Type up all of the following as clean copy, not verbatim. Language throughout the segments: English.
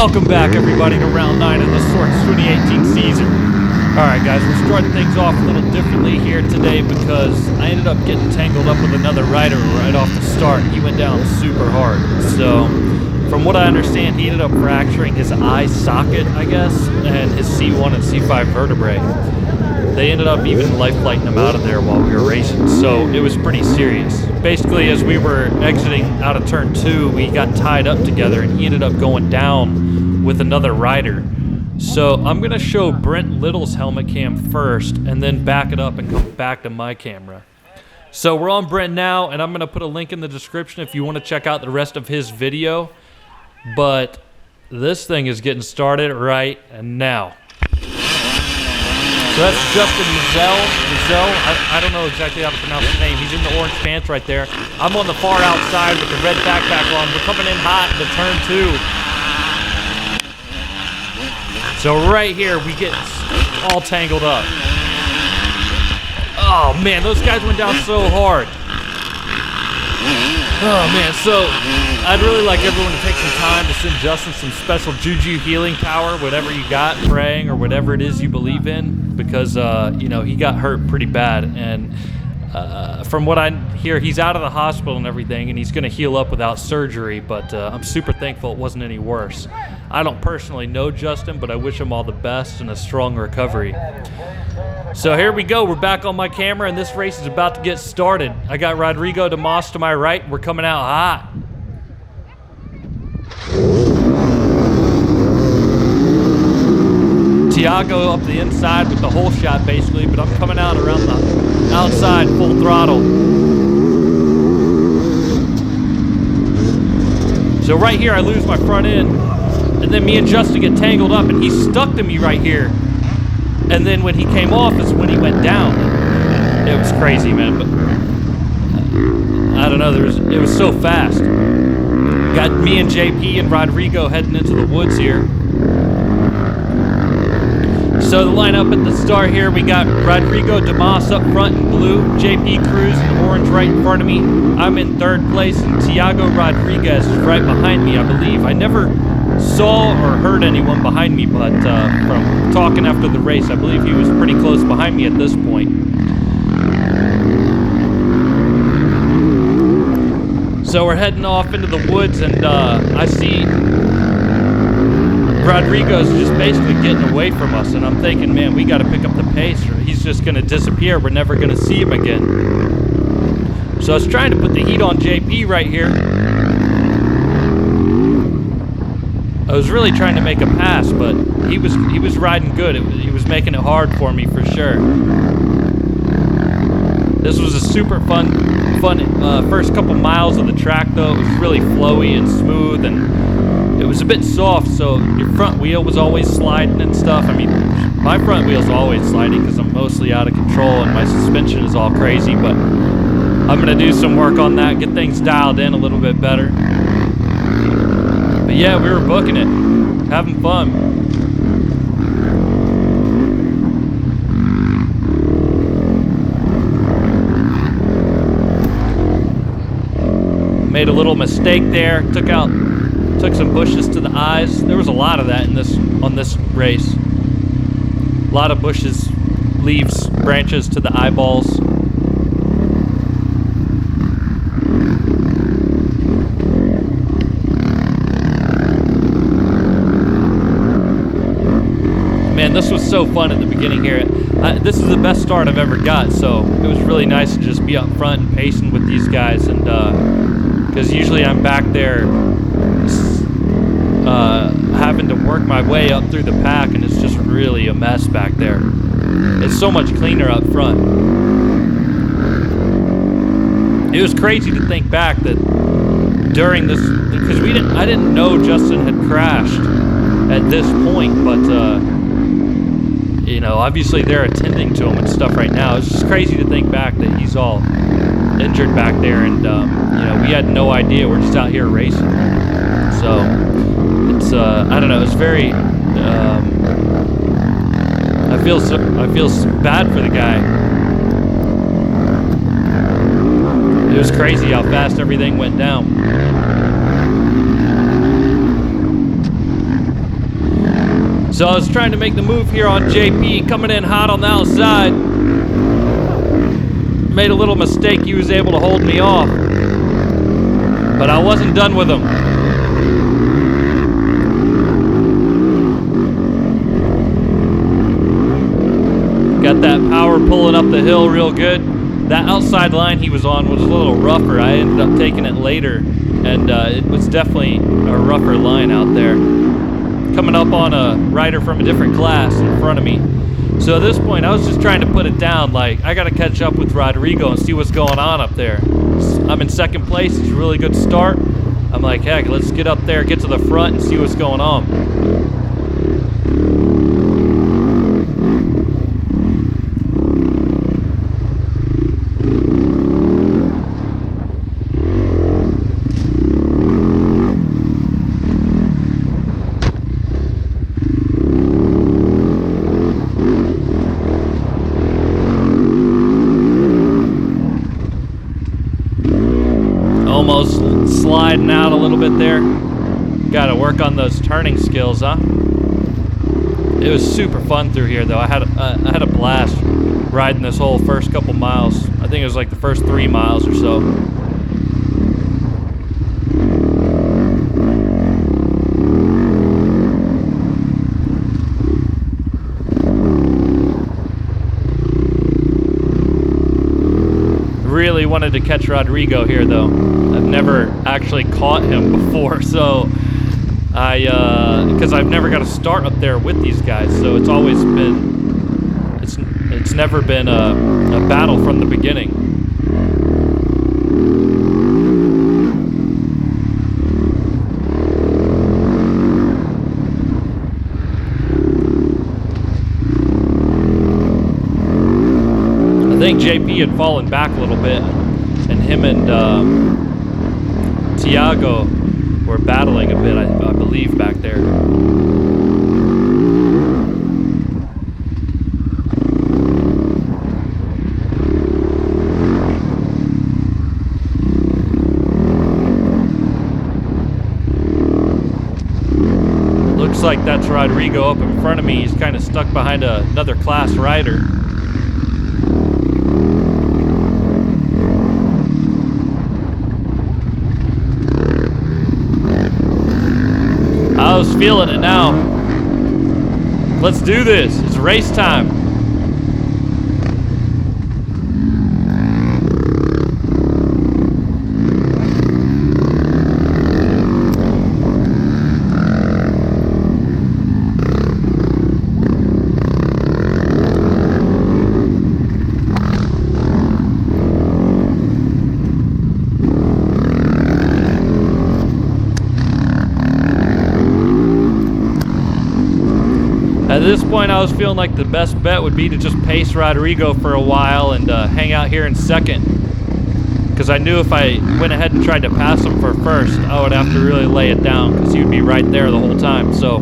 Welcome back, everybody, to round 9 of the SORCS 2018 season. Alright, guys, we're starting things off a little differently here today because I ended up getting tangled up with another rider right off the start. He went down super hard. So, from what I understand, he ended up fracturing his eye socket, I guess, and his C1 and C5 vertebrae. They ended up even life flighting him out of there while we were racing, so it was pretty serious. Basically, as we were exiting out of turn 2, we got tied up together, and he ended up going down with another rider. So I'm going to show Brent Little's helmet cam first, and then back it up and come back to my camera. So we're on Brent now, and I'm going to put a link in the description if you want to check out the rest of his video. But this thing is getting started right now. So that's Justin Mazel. I don't know exactly how to pronounce his name. He's in the orange pants right there. I'm on the far outside with the red backpack on. We're coming in hot into turn 2. So right here, we get all tangled up. Oh man, those guys went down so hard. Oh man, so I'd really like everyone to take some time to send Justin some special JUJU healing power, whatever you got, praying or whatever it is you believe in, because you know, he got hurt pretty bad, and from what I hear, he's out of the hospital and everything, and he's going to heal up without surgery, but I'm super thankful it wasn't any worse. I don't personally know Justin, but I wish him all the best and a strong recovery. So here we go, we're back on my camera, and this race is about to get started. I got JUJU to my right, and we're coming out hot. Tiago up the inside with the whole shot basically, but I'm coming out around the outside full throttle. So right here I lose my front end, and then me and Justin get tangled up, and he's stuck to me right here. And then when he came off is when he went down. It was crazy, man, but I don't know, it was so fast. Got me and JP and Rodrigo heading into the woods here. So the lineup at the start here, we got JUJU up front in blue, JP Cruz in orange right in front of me. I'm in third place, and Tiago Rodriguez is right behind me, I believe. I never saw or heard anyone behind me, but from talking after the race, I believe he was pretty close behind me at this point. So we're heading off into the woods, and I see Rodrigo's just basically getting away from us, and I'm thinking, man, we got to pick up the pace, or he's just going to disappear. We're never going to see him again. So I was trying to put the heat on JP right here. I was really trying to make a pass, but he was riding good. He was making it hard for me for sure. This was a super fun first couple miles of the track, though. It was really flowy and smooth, and it was a bit soft, so your front wheel was always sliding and stuff. I mean, my front wheel's always sliding because I'm mostly out of control and my suspension is all crazy, but I'm going to do some work on that, get things dialed in a little bit better. But yeah, we were booking it, having fun. Made a little mistake there, took some bushes to the eyes. There was a lot of that on this race. A lot of bushes, leaves, branches to the eyeballs. Man, this was so fun at the beginning here. This is the best start I've ever got, so it was really nice to just be up front and pacing with these guys, and because usually I'm back there having to work my way up through the pack, and it's just really a mess back there. It's so much cleaner up front. It was crazy to think back that during this, because I didn't know Justin had crashed at this point, but you know, obviously they're attending to him and stuff right now. It's just crazy to think back that he's all injured back there, and you know, we had no idea. We're just out here racing. So it's I don't know. It's very I feel bad for the guy. It was crazy how fast everything went down. So I was trying to make the move here on JP, coming in hot on the outside. Made a little mistake. He was able to hold me off. But I wasn't done with him. Got that power pulling up the hill real good. That outside line he was on was a little rougher. I ended up taking it later, and it was definitely a rougher line out there. Coming up on a rider from a different class in front of me. So at this point, I was just trying to put it down. Like, I got to catch up with Rodrigo and see what's going on up there. I'm in second place. It's a really good start. I'm like, heck, let's get up there, get to the front, and see what's going on. Almost sliding out a little bit there. Got to work on those turning skills, huh? It was super fun through here, though. I had a blast riding this whole first couple miles. I think it was like the first 3 miles or so. Really wanted to catch Rodrigo here, though. I've never actually caught him before, so because I've never got to start up there with these guys, so it's always been, it's never been a battle from the beginning. I think JP had fallen back a little bit, and him and Tiago were battling a bit, I believe, back there. Looks like that's Rodrigo up in front of me. He's kind of stuck behind another class rider. I was feeling it now. Let's do this. It's race time. At this point, I was feeling like the best bet would be to just pace Rodrigo for a while and hang out here in second. Because I knew if I went ahead and tried to pass him for first, I would have to really lay it down because he would be right there the whole time. So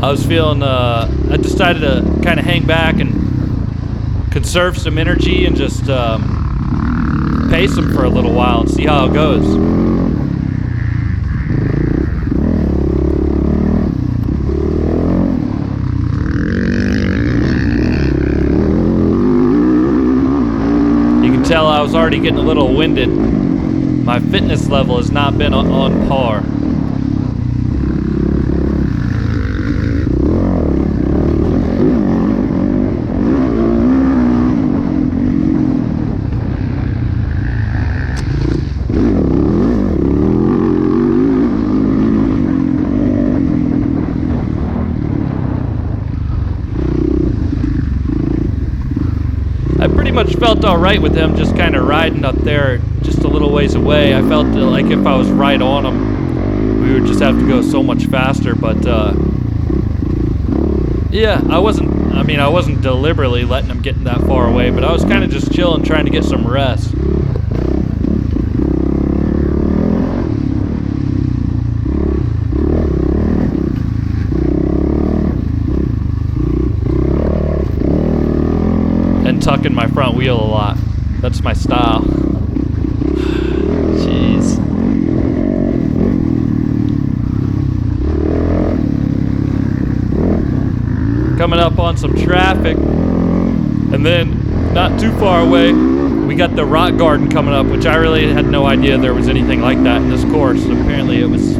I was feeling, I decided to kind of hang back and conserve some energy and just pace him for a little while and see how it goes. Tell I was already getting a little winded. My fitness level has not been on par. I pretty much felt all right with him just kind of riding up there just a little ways away. I felt like if I was right on him, we would just have to go so much faster. But yeah, I wasn't deliberately letting him get that far away, but I was kind of just chilling, trying to get some rest. Tucking my front wheel a lot. That's my style. Jeez. coming up on some traffic. And then, not too far away, we got the rock garden coming up, which I really had no idea there was anything like that in this course. Apparently it was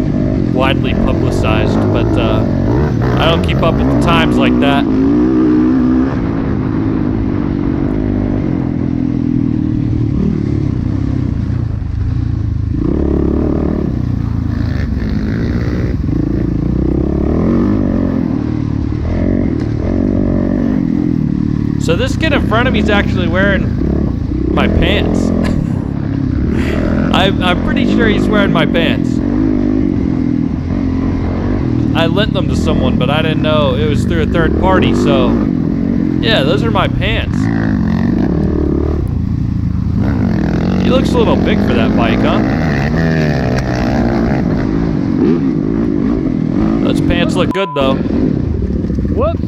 widely publicized, but I don't keep up with the times like that. So this kid in front of me is actually wearing my pants. I'm pretty sure he's wearing my pants. I lent them to someone, but I didn't know it was through a third party, so yeah, those are my pants. He looks a little big for that bike, huh? Those pants look good though. Whoops.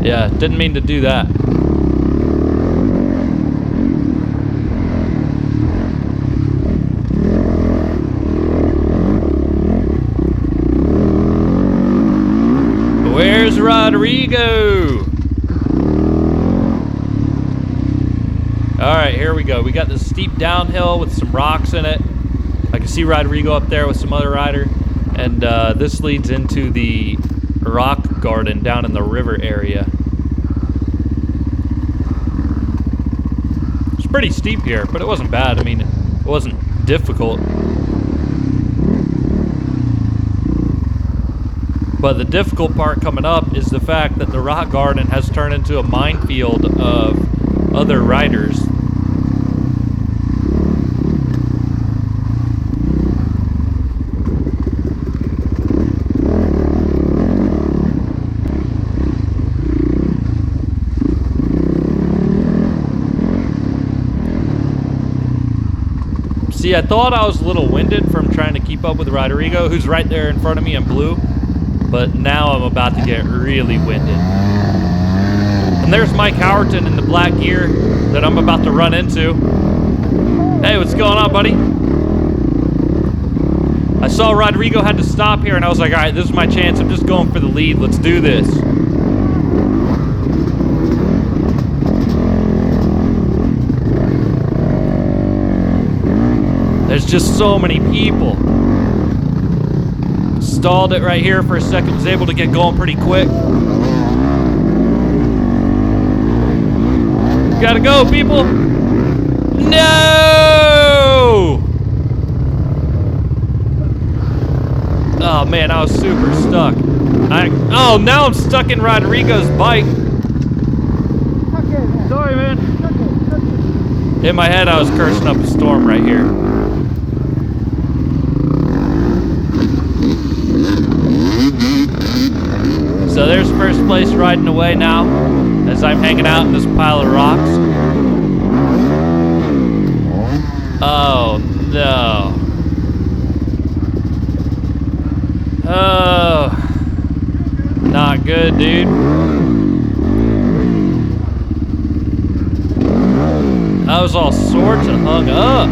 Yeah, didn't mean to do that. Where's Rodrigo? Alright, here we go. We got this steep downhill with some rocks in it. I can see Rodrigo up there with some other rider. And this leads into the rock garden down in the river area. It's pretty steep here, but it wasn't bad. I mean, it wasn't difficult. But the difficult part coming up is the fact that the rock garden has turned into a minefield of other riders. See, I thought I was a little winded from trying to keep up with Rodrigo, who's right there in front of me in blue. But now I'm about to get really winded. And there's Mike Howerton in the black gear that I'm about to run into. Hey, what's going on, buddy? I saw Rodrigo had to stop here, and I was like, all right, this is my chance. I'm just going for the lead. Let's do this. There's just so many people. Stalled it right here for a second. Was able to get going pretty quick. Gotta go, people. No! Oh man, I was super stuck. Oh, now I'm stuck in Rodrigo's bike. Sorry, man. In my head, I was cursing up a storm right here. So there's first place riding away now as I'm hanging out in this pile of rocks. Oh no. Oh, not good, dude. I was all sorts of hung up.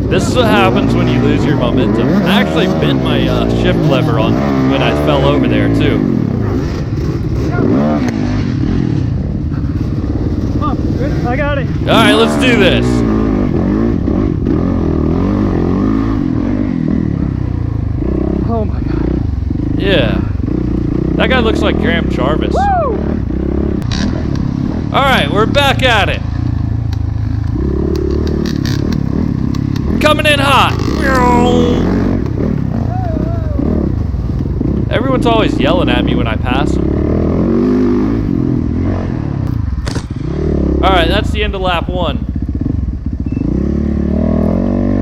This is what happens when you lose your momentum. I actually bent my shift lever on when I fell over there too. I got it. All right, let's do this. Oh my god. Yeah. That guy looks like Graham Jarvis. Woo! All right, we're back at it. Coming in hot. Everyone's always yelling at me when I pass them. All right, that's the end of lap 1.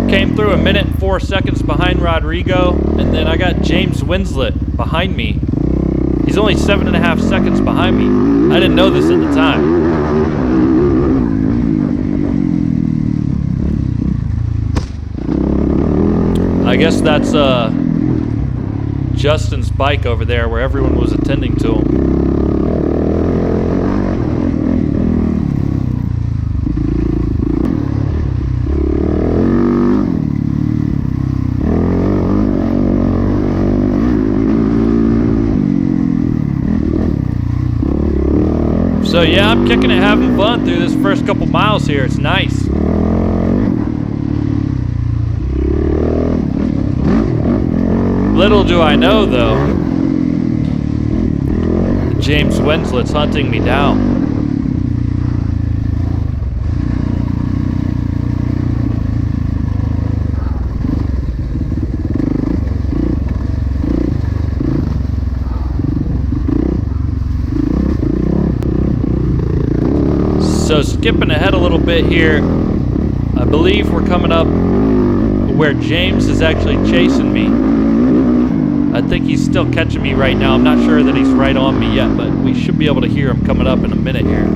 Came through 1 minute and 4 seconds behind Rodrigo, and then I got James Winslet behind me. He's only 7.5 seconds behind me. I didn't know this at the time. I guess that's Justin's bike over there where everyone was attending to him. So yeah, I'm kicking it, having fun through this first couple miles here. It's nice. Little do I know, though, James Winslet's hunting me down. So skipping ahead a little bit here, I believe we're coming up where James is actually chasing me. I think he's still catching me right now. I'm not sure that he's right on me yet, but we should be able to hear him coming up in a minute here.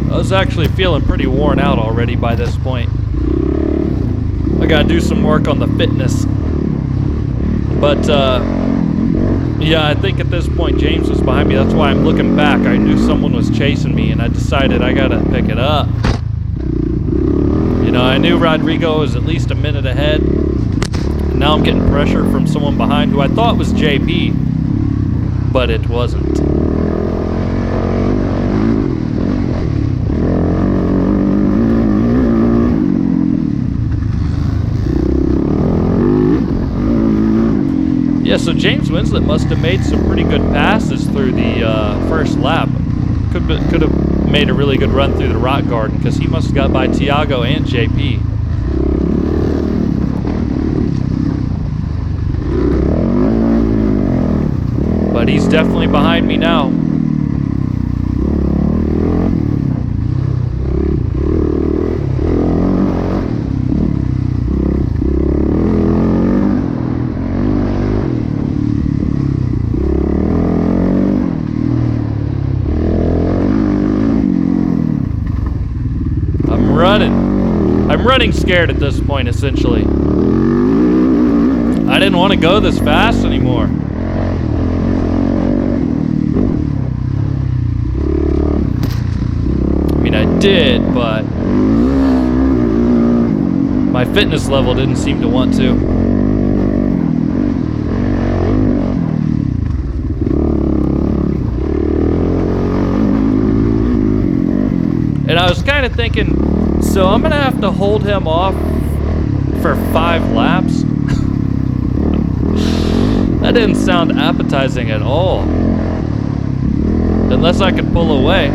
I was actually feeling pretty worn out already by this point. I gotta do some work on the fitness. But yeah, I think at this point James was behind me. That's why I'm looking back. I knew someone was chasing me and I decided I gotta pick it up. You know, I knew Rodrigo was at least a minute ahead. And now I'm getting pressure from someone behind who I thought was JP, but it wasn't. Yeah, so James Winslet must have made some pretty good passes through the first lap. Could have made a really good run through the rock garden because he must have got by Tiago and JP. But he's definitely behind me now. I'm running scared at this point, essentially. I didn't want to go this fast anymore. I mean, I did, but my fitness level didn't seem to want to. And I was kind of thinking, so I'm gonna have to hold him off for 5 laps? That didn't sound appetizing at all. Unless I could pull away.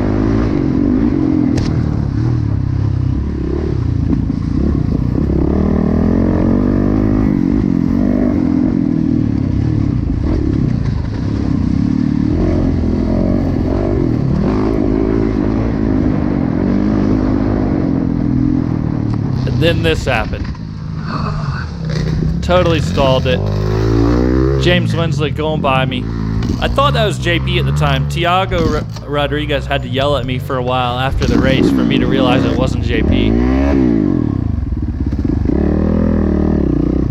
Then this happened. Totally stalled it. James Winslet going by me. I thought that was JP at the time. Tiago Rodriguez had to yell at me for a while after the race for me to realize it wasn't JP.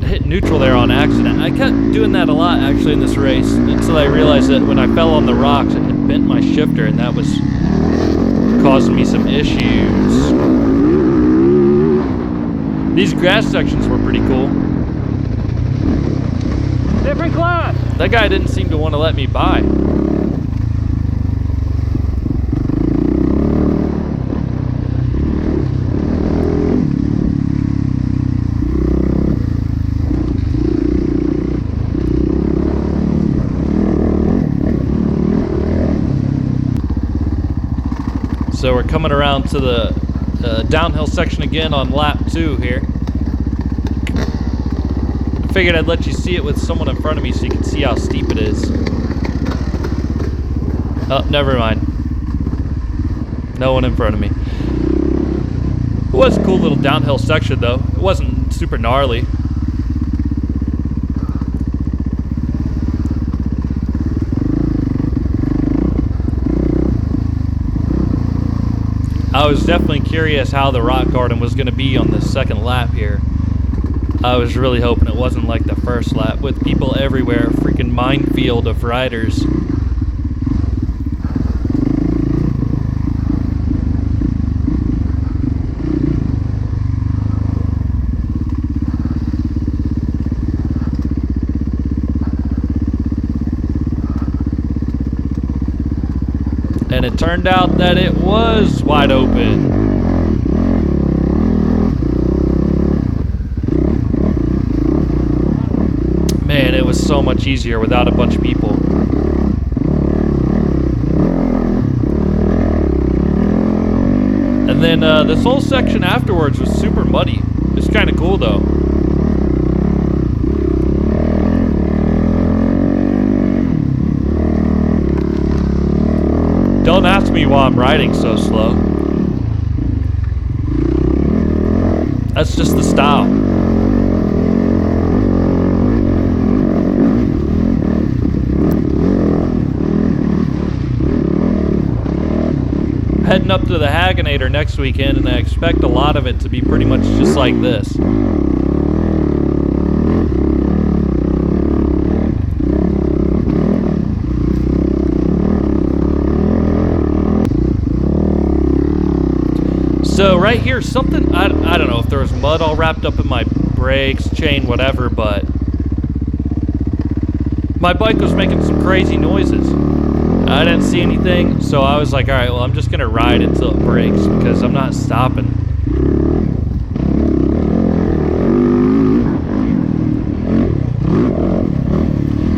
I hit neutral there on accident. I kept doing that a lot actually in this race until I realized that when I fell on the rocks it had bent my shifter and that was causing me some issues. These grass sections were pretty cool. Different class. That guy didn't seem to want to let me by. So we're coming around to the downhill section again on lap 2 here. I figured I'd let you see it with someone in front of me so you can see how steep it is. Oh, never mind. No one in front of me. It was a cool little downhill section though. It wasn't super gnarly. was definitely curious how the rock garden was going to be on the second lap here. I was really hoping it wasn't like the first lap with people everywhere, a freaking minefield of riders. And it turned out that it was wide open. Man, it was so much easier without a bunch of people. And then this whole section afterwards was super muddy. It's kind of cool though. Don't ask me why I'm riding so slow. That's just the style. Heading up to the Hagenator next weekend, and I expect a lot of it to be pretty much just like this. So right here, something, I don't know if there was mud all wrapped up in my brakes, chain, whatever, but my bike was making some crazy noises. I didn't see anything, so I was like, all right, well, I'm just going to ride until it breaks because I'm not stopping.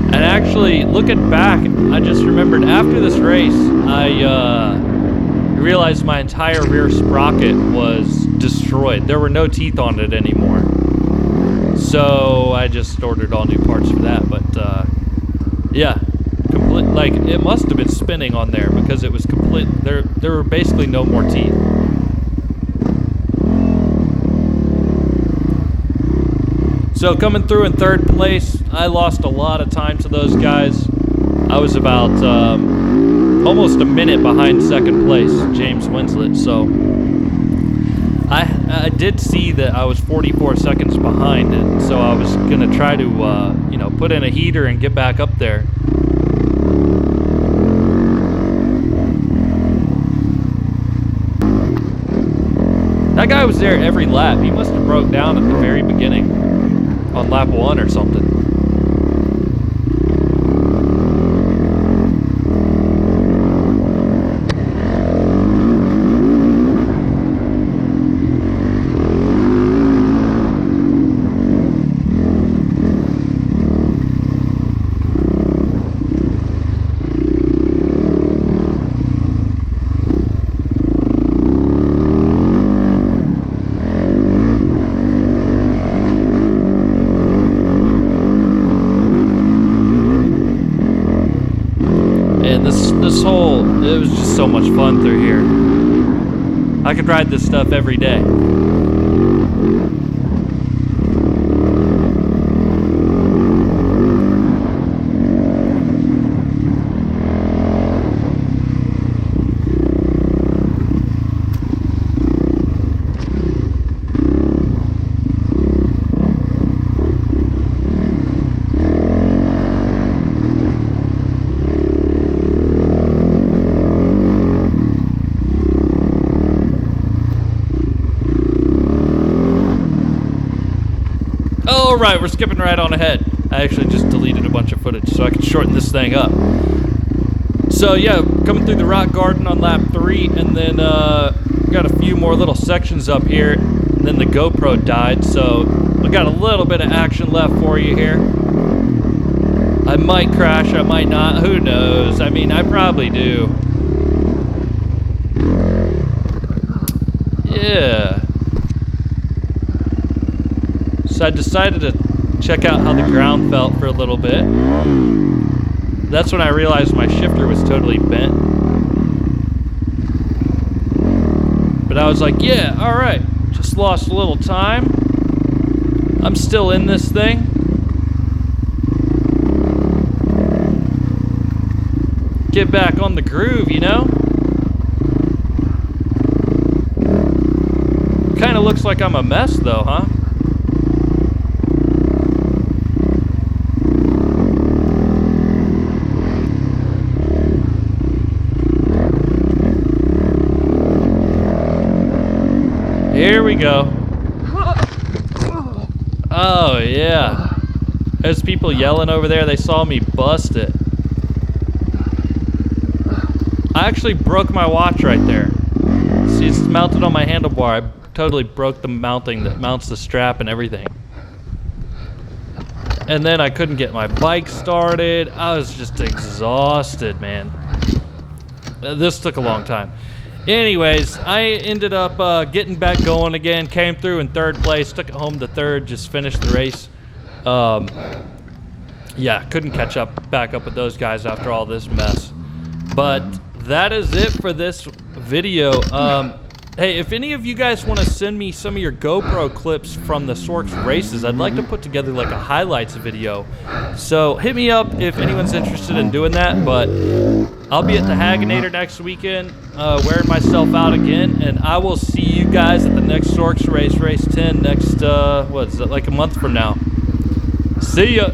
And actually, looking back, I just remembered after this race, I realized my entire rear sprocket was destroyed. There were no teeth on it anymore. So I just ordered all new parts for that, but yeah. Like, it must have been spinning on there because it was complete. There were basically no more teeth. So coming through in third place, I lost a lot of time to those guys. I was about almost a minute behind second place, James Winslet. So I did see that I was 44 seconds behind it. So I was gonna try to you know, put in a heater and get back up there. That guy was there every lap. He must have broke down at the very beginning on lap 1 or something. It was just so much fun through here. I could ride this stuff every day. Alright, we're skipping right on ahead. I actually just deleted a bunch of footage so I can shorten this thing up. So yeah, coming through the rock garden on lap 3, and then got a few more little sections up here, and then the GoPro died, so I got a little bit of action left for you here. I might crash, I might not, who knows? I mean, I probably do. Yeah. So I decided to check out how the ground felt for a little bit. That's when I realized my shifter was totally bent. But I was like, yeah, alright. Just lost a little time. I'm still in this thing. Get back on the groove, you know? Kind of looks like I'm a mess though, huh? Here we go. Oh yeah. There's people yelling over there. They saw me bust it. I actually broke my watch right there. See, it's mounted on my handlebar. I totally broke the mounting that mounts the strap and everything. And then I couldn't get my bike started. I was just exhausted, man. This took a long time. Anyways, I ended up getting back going again. Came through in 3rd place. Took it home to 3rd. Just finished the race. Yeah, couldn't catch back up with those guys after all this mess. But that is it for this video. Hey, if any of you guys want to send me some of your GoPro clips from the SORCS races, I'd like to put together like a highlights video. So hit me up if anyone's interested in doing that. But I'll be at the Hagginator next weekend, wearing myself out again, and I will see you guys at the next SORCS race, race 10, next, what is it, like a month from now. See ya!